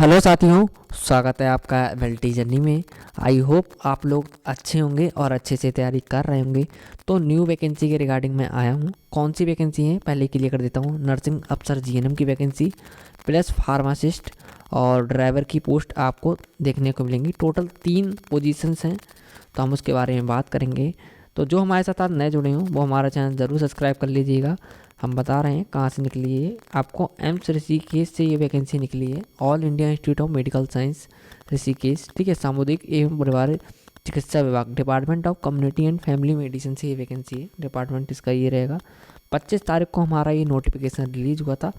Hello साथियों, स्वागत है आपका एबेलिटी जर्नी में। आई होप आप लोग अच्छे होंगे और अच्छे से तैयारी कर रहे होंगे। तो न्यू वैकेंसी के रिगार्डिंग मैं आया हूँ। कौन सी वैकेंसी है पहले क्लियर कर देता हूँ। नर्सिंग अफसर जीएनएम की वैकेंसी प्लस फार्मासिस्ट और ड्राइवर की पोस्ट आपको देखने को मिलेंगी। टोटल 3 पोजीशंस हैं, तो हम उसके बारे में बात करेंगे। तो जो हमारे साथ आज नए जुड़े हों वो हमारा चैनल ज़रूर सब्सक्राइब कर लीजिएगा। हम बता रहे हैं कहाँ से निकली है। आपको एम्स ऋषिकेश से ये वैकेंसी निकली है, all India institute of medical science Rishikesh, ठीक है। सामुदायिक एवं परिवार चिकित्सा विभाग, department of community and family medicine से ये वैकेंसी है। डिपार्टमेंट इसका ये रहेगा। 25 तारीख को हमारा ये नोटिफिकेशन रिलीज हुआ था।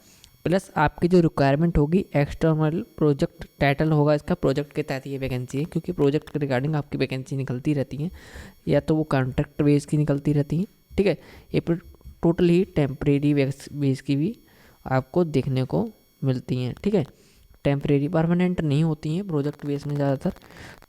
प्लस आपकी जो रिक्वायरमेंट होगी एक्सटर्नल प्रोजेक्ट टाइटल होगा इसका, प्रोजेक्ट के तहत ये वैकेंसी है, क्योंकि प्रोजेक्ट के रिगार्डिंग आपकी वैकेंसी निकलती रहती है, या तो वो कॉन्ट्रैक्ट बेस की निकलती रहती है, ठीक है। ये टोटल ही टेम्परेरी बेस की भी आपको देखने को मिलती हैं, ठीक है। टेम्परेरी परमानेंट नहीं होती हैं प्रोजेक्ट बेस में ज़्यादातर।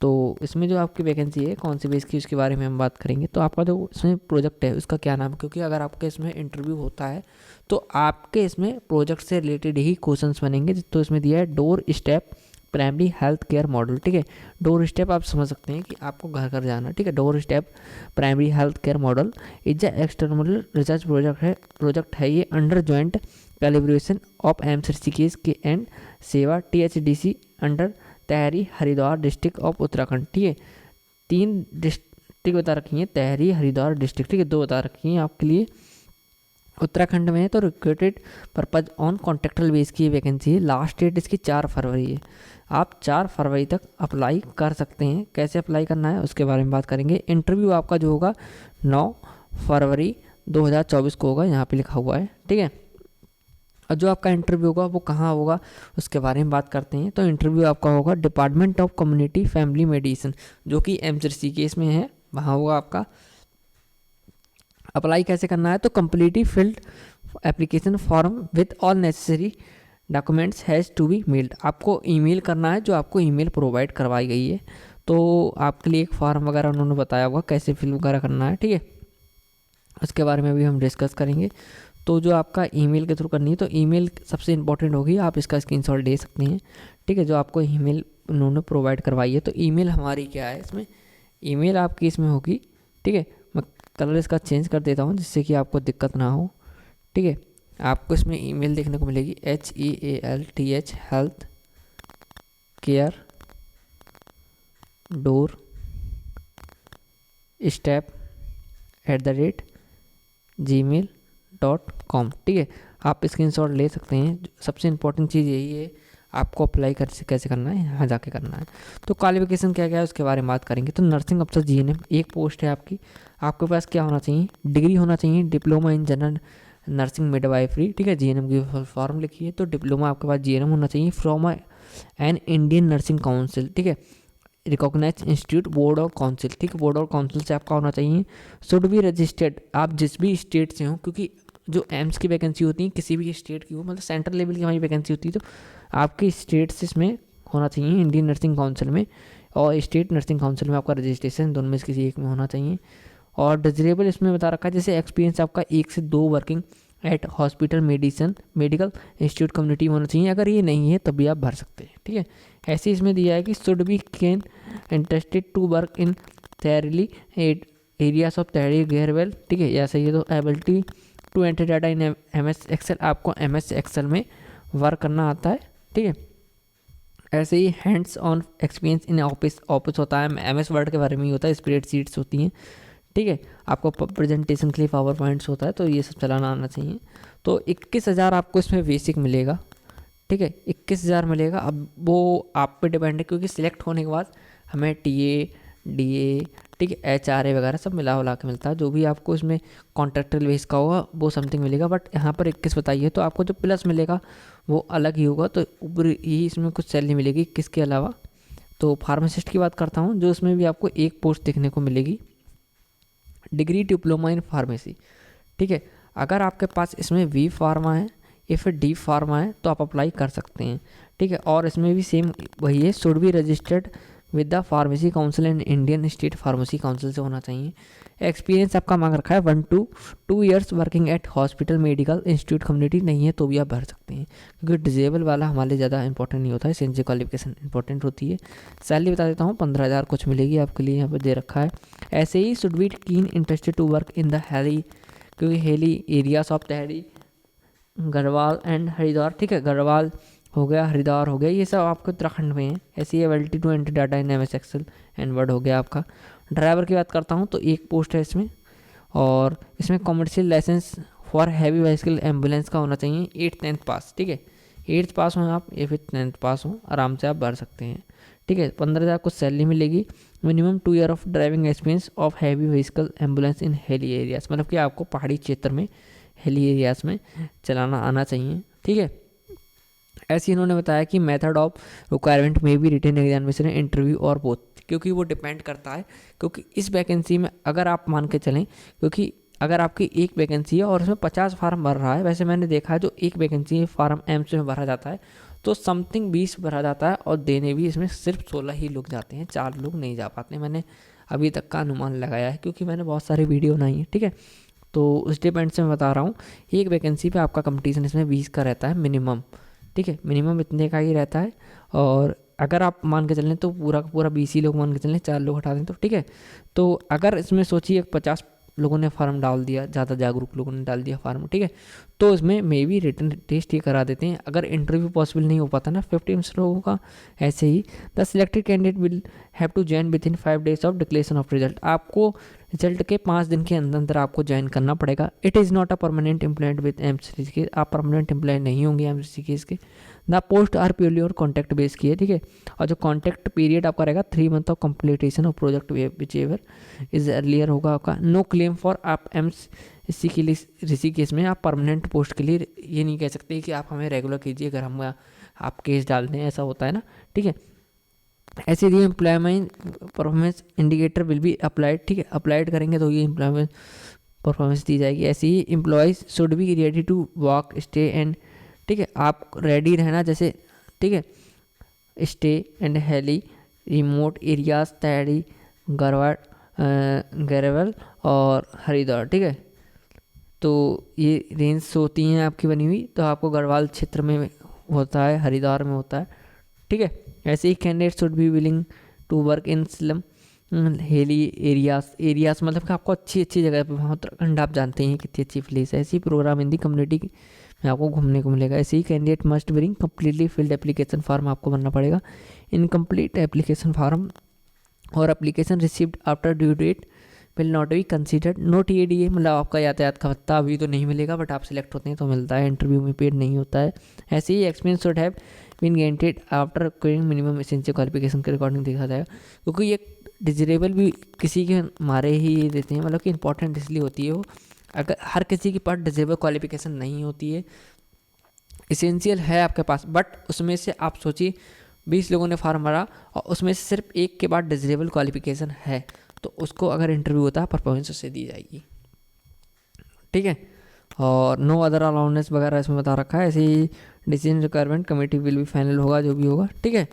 तो इसमें जो आपकी वैकेंसी है कौन सी बेस की उसके बारे में हम बात करेंगे। तो आपका जो इसमें प्रोजेक्ट है उसका क्या नाम है, क्योंकि अगर आपके इसमें इंटरव्यू होता है तो आपके इसमें प्रोजेक्ट से रिलेटेड ही क्वेश्चंस बनेंगे। तो इसमें दिया है door step primary health care model, ठीक है। डोर स्टेप आप समझ सकते हैं कि आपको घर घर जाना, ठीक है। Door step primary health care model is external research project है ये under joint calibration of AIIMS Rishikesh के एंड सेवा THDC under tehri Haridwar district of Uttarakhand, ठीक है। 3 डिस्ट्रिक्ट बता रखी हैं, तहरी हरिद्वार डिस्ट्रिक्ट, ठीक है। 2 बता रखी हैं आपके लिए उत्तराखंड में है। तो recruited purpose on contractual base की वैकेंसी है। लास्ट डेट इसकी 4 फरवरी है। आप 4 फरवरी तक अप्लाई कर सकते हैं। कैसे अप्लाई करना है उसके बारे में बात करेंगे। इंटरव्यू आपका जो होगा 9 फरवरी 2024 को होगा, यहाँ पे लिखा हुआ है, ठीक है। और जो आपका इंटरव्यू होगा वो कहाँ होगा उसके बारे में बात करते हैं। तो इंटरव्यू आपका होगा department of community family medicine, जो कि एम्स ऋषिकेश में है, वहाँ होगा आपका। अप्लाई कैसे करना है, तो completely filled application form with all necessary documents has to be mailed. आपको ईमेल करना है, जो आपको ईमेल प्रोवाइड करवाई गई है। तो आपके लिए एक फॉर्म वगैरह उन्होंने बताया होगा कैसे फिल वगैरह करना है, ठीक है। उसके बारे में भी हम डिस्कस करेंगे। तो जो आपका ईमेल के थ्रू करनी है, तो ईमेल सबसे इंपॉर्टेंट होगी, आप इसका स्क्रीनशॉट ले सकते हैं, ठीक है। जो आपको ईमेल उन्होंने प्रोवाइड करवाई है, तो ईमेल हमारी क्या है इसमें, ईमेल आपकी इसमें होगी, ठीक है। मैं कलर इसका चेंज कर देता हूँ जिससे कि आपको दिक्कत ना हो, ठीक है। आपको इसमें ईमेल देखने को मिलेगी HEALTH health care door step @gmail.com, ठीक है। आप स्क्रीनशॉट ले सकते हैं। सबसे इम्पोर्टेंट चीज़ यही है, आपको अप्लाई कैसे करना है, यहाँ जाके करना है। तो क्वालिफिकेशन क्या क्या है उसके बारे में बात करेंगे। तो नर्सिंग अफसर जीएनएम एक पोस्ट है आपकी। आपके पास क्या होना चाहिए, डिग्री होना चाहिए, diploma in general nursing midwifery, ठीक है। जीएनएम की फॉर्म लिखी है, तो डिप्लोमा आपके पास जीएनएम होना चाहिए from an Indian nursing council, ठीक है। रिकॉग्नाइज इंस्टीट्यूट बोर्ड और काउंसिल, ठीक है। बोर्ड और काउंसिल से आपका होना चाहिए। शुड बी रजिस्टर्ड, आप जिस भी स्टेट से हो, क्योंकि जो एम्स की वैकेंसी होती है किसी भी स्टेट की हो, मतलब सेंट्रल लेवल की हमारी वैकेंसी होती है, तो आपके स्टेट से इसमें होना चाहिए इंडियन नर्सिंग काउंसिल में, और स्टेट नर्सिंग काउंसिल में आपका रजिस्ट्रेशन दोनों में से किसी एक में होना चाहिए। और डिजरेबल इसमें बता रखा है, जैसे एक्सपीरियंस आपका 1 से 2 working at hospital medical institute community में होना चाहिए। अगर ये नहीं है तब भी आप भर सकते हैं, ठीक है। ऐसे इसमें दिया है कि should be keen interested to work in थेरली एरियाज ऑफ तहरी गेयरवेल, ठीक है। ऐसा ये तो ability to enter data in MS excel, आपको MS एक्सेल में वर्क करना आता है, ठीक है। ऐसे ही hands on experience in office होता है, MS वर्ड के बारे में ही होता है, स्प्रेड शीट्स होती हैं, ठीक है। आपको प्रेजेंटेशन के लिए पावर पॉइंट्स होता है, तो ये सब चलाना आना चाहिए। तो 21,000 आपको इसमें बेसिक मिलेगा, ठीक है। 21,000 मिलेगा। अब वो आप पे डिपेंड है, क्योंकि सिलेक्ट होने के बाद हमें TA DA, ठीक है, HRA वगैरह सब मिला के मिलता है। जो भी आपको इसमें कॉन्ट्रैक्चुअल बेस का होगा वो समथिंग मिलेगा, बट यहाँ पर 21 बताइए, तो आपको जो प्लस मिलेगा वो अलग ही होगा। तो ऊपर ही इसमें कुछ सैलरी मिलेगी 21 के अलावा। तो फार्मासिस्ट की बात करता हूँ, जो इसमें भी आपको एक पोस्ट देखने को मिलेगी, डिग्री डिप्लोमा इन फार्मेसी, ठीक है। अगर आपके पास इसमें V फार्मा है या फिर D फार्मा है तो आप अप्लाई कर सकते हैं, ठीक है। और इसमें भी सेम वही है, should be registered with the pharmacy council and Indian state pharmacy council से होना चाहिए। एक्सपीरियंस आपका मांग रखा है 1 to 2 years working at hospital medical institute community, नहीं है तो भी आप भर सकते हैं, क्योंकि डिजेबल वाला हमारे लिए ज़्यादा इंपॉर्टेंट नहीं होता है, एसएनसी क्वालिफिकेशन इंपॉर्टेंट होती है। सैलरी बता देता हूँ 15,000 कुछ मिलेगी आपके लिए, यहाँ पर दे रखा है। ऐसे ही should be keen interested to work in the hilly, क्योंकि hilly areas of Tehri, Garhwal and Haridwar, ठीक है, गढ़वाल हो गया, हरिद्वार हो गया, ये सब आपके उत्तराखंड में है। ऐसी ability to enter data in MS Excel and Word हो गया आपका। ड्राइवर की बात करता हूँ तो एक पोस्ट है इसमें, और इसमें commercial licence for heavy vehicle ambulance का होना चाहिए, 8th-10th पास, ठीक है, 8th पास हों आप या फिर 10th पास हो, आराम से आप भर सकते हैं, ठीक है। 15,000 कुछ सैलरी मिलेगी। Minimum 2 year of driving experience of heavy vehicle ambulance इन हिली एरियाज, मतलब कि आपको पहाड़ी क्षेत्र में हिली एरियाज में चलाना आना चाहिए, ठीक है। ऐसे इन्होंने बताया कि मेथड ऑफ रिक्वायरमेंट में भी रिटन एग्जामिनेशन इंटरव्यू और बोथ, क्योंकि वो डिपेंड करता है, क्योंकि इस वैकेंसी में अगर आप मान के चलें, क्योंकि अगर आपकी एक वैकेंसी है और उसमें 50 फार्म भर रहा है, वैसे मैंने देखा है जो एक वैकेंसी है फार्म एम्स में भरा जाता है तो समथिंग 20 भरा जाता है, और देने भी इसमें सिर्फ 16 ही लोग जाते हैं, 4 लोग नहीं जा पाते। मैंने अभी तक का अनुमान लगाया है, क्योंकि मैंने बहुत सारी वीडियो बनाई है, ठीक है। तो उस डिपेंड से मैं बता रहा हूँ, एक वैकेंसी पे आपका कंपटीशन इसमें 20 का रहता है मिनिमम, ठीक है, मिनिमम इतने का ही रहता है। और अगर आप मान के चलें तो पूरा का पूरा 20 ही लोग मान के चलें, 4 लोग हटा दें तो, ठीक है। तो अगर इसमें सोचिए 50 लोगों ने फार्म डाल दिया, ज़्यादा जागरूक लोगों ने डाल दिया फार्म, ठीक है, तो इसमें मे बी रिटन टेस्ट ये करा देते हैं, अगर इंटरव्यू पॉसिबल नहीं हो पाता ना 50 लोगों का। ऐसे ही the selected candidate will have to join within 5 days of declaration of result, आपको रिजल्ट के 5 दिन के अंदर अंदर आपको ज्वाइन करना पड़ेगा। It is not a permanent employed with MCC के, आप परमानेंट एम्प्लॉय नहीं होंगे एमसीसी के। ना पोस्ट आर प्योरली और कॉन्टैक्ट बेस की है, ठीक है। और जो कॉन्टैक्ट पीरियड आपका रहेगा 3 month of completion of project which ever is earlier होगा आपका। नो क्लेम फॉर आप एमसीसी के लिए, इसी केस में आप परमानेंट पोस्ट के लिए ये नहीं कह सकते कि आप हमें रेगुलर कीजिए, अगर हम आप केस डाल दें, ऐसा होता है ना, ठीक है। ऐसे ही employment performance indicator will be applied, ठीक है, अप्लाइड करेंगे तो ये एम्प्लॉयमेंट परफॉर्मेंस दी जाएगी। ऐसे ही employees should be ready to walk stay and, ठीक है, आप रेडी रहना, जैसे, ठीक है, stay and hilly remote areas तैयारी गरवाड़ गैरवल और हरिद्वार, ठीक है। तो ये रेंज होती हैं आपकी बनी हुई, तो आपको गढ़वाल क्षेत्र में होता है, हरिद्वार में होता है, ठीक है। ऐसे ही candidate should be willing to work in slum hilly areas मतलब कि आपको अच्छी अच्छी जगह पे, वहाँ उत्तराखंड आप जानते हैं कितनी अच्छी प्लेस है। ऐसी प्रोग्राम इन दी कम्युनिटी में आपको घूमने को मिलेगा। ऐसे ही candidate must bring completely filled application form आपको भरना पड़ेगा। इनकम्प्लीट एप्लीकेशन फॉर्म और application received after due date will not be considered. No TADA, मतलब आपका यातायात का भत्ता अभी तो नहीं मिलेगा, बट आप सिलेक्ट होते हैं तो मिलता है, इंटरव्यू में पेड नहीं होता है। ऐसे ही experience should have been gained after acquiring minimum essential qualification के अकॉर्डिंग देखा जाएगा, क्योंकि ये डिजरेबल भी किसी के मारे ही देते हैं, मतलब कि इंपॉर्टेंट इसलिए होती है वो, अगर हर किसी के पास डिजेबल क्वालिफिकेशन नहीं होती है, एसेंशियल है आपके पास, बट उसमें से आप सोचिए 20 लोगों ने फॉर्म भरा और उसमें से सिर्फ एक के बाद डिजेबल क्वालिफिकेशन है, तो उसको अगर इंटरव्यू होता है परफॉर्मेंस उससे दी जाएगी, ठीक है। और नो अदर अलाउंस वगैरह इसमें बता रखा है। ऐसे ही डिसीजन रिक्वायरमेंट कमेटी विल भी फाइनल होगा, जो भी होगा, ठीक है,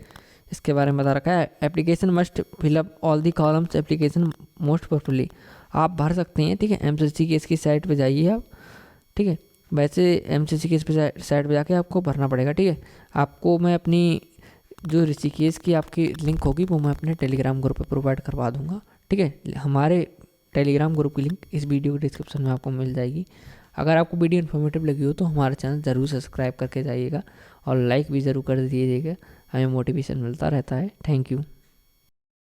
इसके बारे में बता रखा है। Application must fill up all the columns application most properly, आप भर सकते हैं, ठीक है। MCC केस की साइट पे जाइए आप, ठीक है, वैसे MCC केस पे साइट पे जाके आपको भरना पड़ेगा, ठीक है। आपको मैं अपनी जो ऋषिकेश की आपकी लिंक होगी वो मैं अपने टेलीग्राम ग्रुप पे प्रोवाइड करवा दूंगा, ठीक है। हमारे टेलीग्राम ग्रुप की लिंक इस वीडियो के डिस्क्रिप्शन में आपको मिल जाएगी। अगर आपको वीडियो इन्फॉर्मेटिव लगी हो तो हमारा चैनल ज़रूर सब्सक्राइब करके जाइएगा और लाइक भी ज़रूर कर दीजिएगा, हमें मोटिवेशन मिलता रहता है। Thank you.